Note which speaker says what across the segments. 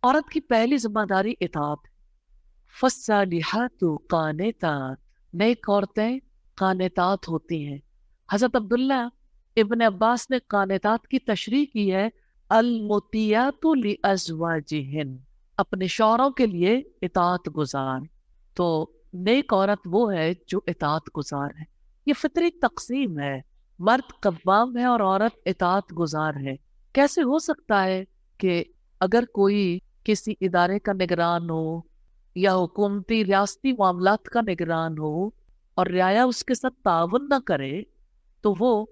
Speaker 1: عورت کی پہلی ذمہ داری اطاعت ہے۔ فالصالحات قانتات، نیک عورتیں قانتات ہوتی ہیں۔ حضرت عبداللہ ابن عباس نے قانتات کی تشریح کی ہے، المطیعات لازواجہن، اپنے شوہروں کے لیے اطاعت گزار۔ تو نیک عورت وہ ہے جو اطاعت گزار ہے۔ یہ فطری تقسیم ہے، مرد قوام ہے اور عورت اطاعت گزار ہے۔ کیسے ہو سکتا ہے کہ اگر کوئی کسی ادارے کا نگران ہو یا حکومتی ریاستی معاملات کا نگران ہو اور رعایا اس کے ساتھ تعاون نہ کرے تو وہ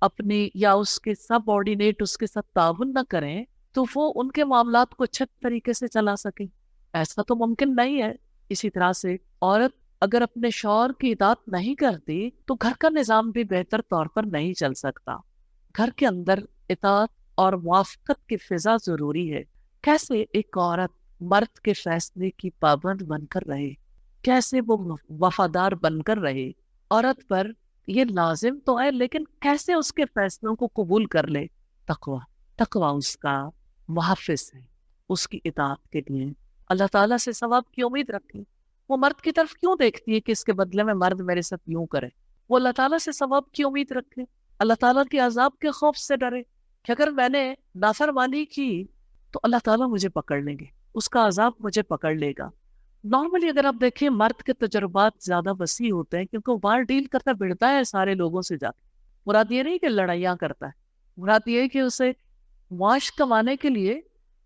Speaker 1: اپنی، یا اس کے سب آرڈینیٹ اس کے ساتھ تعاون نہ کریں تو وہ ان کے معاملات کو اچھے طریقے سے چلا سکیں؟ ایسا تو ممکن نہیں ہے۔ اسی طرح سے عورت اگر اپنے شوہر کی اطاعت نہیں کرتی تو گھر کا نظام بھی بہتر طور پر نہیں چل سکتا۔ گھر کے اندر اطاعت اور موافقت کی فضا ضروری ہے۔ کیسے ایک عورت مرد کے فیصلے کی پابند بن کر رہے، کیسے وہ وفادار بن کر رہے؟ عورت پر یہ لازم تو ہے، لیکن کیسے اس کے فیصلوں کو قبول کر لے؟ تقوی، تقوی اس کا محافظ ہے اس کی اطاعت کے لیے۔ اللہ تعالیٰ سے ثواب کی امید رکھے۔ وہ مرد کی طرف کیوں دیکھتی ہے کہ اس کے بدلے میں مرد میرے ساتھ یوں کرے؟ وہ اللہ تعالیٰ سے ثواب کی امید رکھے، اللہ تعالیٰ کے عذاب کے خوف سے ڈرے کہ اگر میں نے نافرمانی کی تو اللہ تعالیٰ مجھے پکڑ لیں گے، اس کا عذاب مجھے پکڑ لے گا۔ نارملی اگر آپ دیکھیں مرد کے تجربات زیادہ وسیع ہوتے ہیں کیونکہ وہ باہر ڈیل کرتا بڑھتا ہے سارے لوگوں سے جا کے۔ مراد یہ نہیں کہ لڑائیاں کرتا ہے، مراد یہ ہے کہ اسے معاش کمانے کے لیے،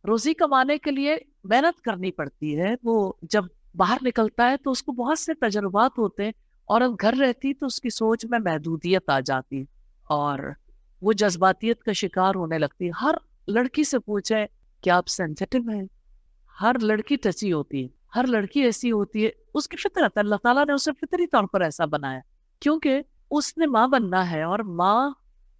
Speaker 1: روزی کمانے کے لیے محنت کرنی پڑتی ہے۔ وہ جب باہر نکلتا ہے تو اس کو بہت سے تجربات ہوتے ہیں، اور اب گھر رہتی تو اس کی سوچ میں محدودیت آ جاتی ہے اور وہ جذباتیت کا شکار ہونے لگتی ہے۔ ہر لڑکی سے پوچھیں کہ آپ سینسیٹیو ہیں؟ ہر لڑکی ٹچی ہوتی ہے، ہر لڑکی ایسی ہوتی ہے، اس کی فطرت ہے، اللہ تعالیٰ نے اسے فطری طور پر ایسا بنایا کیونکہ اس نے ماں بننا ہے، اور ماں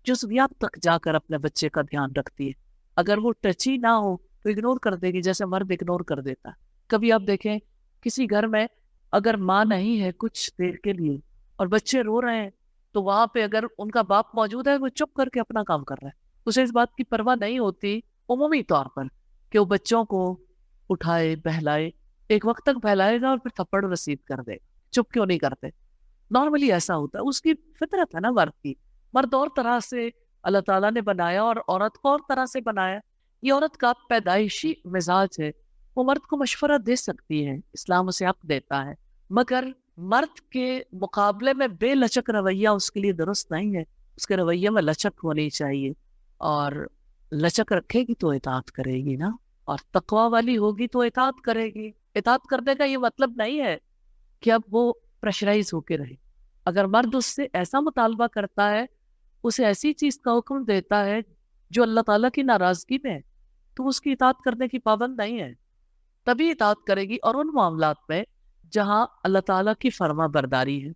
Speaker 1: جزویات تک جا کر اپنے بچے کا دھیان رکھتی ہے۔ اگر وہ ٹچی نہ ہو تو اگنور کر دے گی، جیسے مرد اگنور کر دیتا ہے۔ کبھی آپ دیکھیں کسی گھر میں اگر ماں نہیں ہے کچھ دیر کے لیے اور بچے رو رہے ہیں تو وہاں پہ اگر ان کا باپ موجود ہے وہ چپ کر کے اپنا کام کر رہا ہے، اسے اس بات کی پرواہ نہیں ہوتی عمومی طور پر کہ وہ بچوں کو اٹھائے بہلائے، ایک وقت تک بہلائے گا اور پھر تھپڑ رسید کر دے گا۔ چپ کیوں نہیں کرتے؟ نارملی ایسا ہوتا ہے، اس کی فطرت ہے نا مرد کی۔ مرد اور طرح سے اللہ تعالیٰ نے بنایا اور عورت کو اور طرح سے بنایا۔ یہ عورت کا پیدائشی مزاج ہے، وہ مرد کو مشورہ دے سکتی ہے، اسلام اسے حق دیتا ہے، مگر مرد کے مقابلے میں بے لچک رویہ اس کے لیے درست نہیں ہے۔ اس کے رویے میں لچک ہونی چاہیے، اور لچک رکھے گی تو اطاعت کرے گی نا، اور تقوی والی ہوگی تو اطاعت کرے گی۔ اطاعت کرنے کا یہ مطلب نہیں ہے کہ اب وہ پریشرائز ہو کے رہے۔ اگر مرد اس سے ایسا مطالبہ کرتا ہے، اسے ایسی چیز کا حکم دیتا ہے جو اللہ تعالیٰ کی ناراضگی میں ہے، تو اس کی اطاعت کرنے کی پابند نہیں ہے۔ تبھی اطاعت کرے گی، اور ان معاملات میں جہاں اللہ تعالیٰ کی فرما برداری ہے۔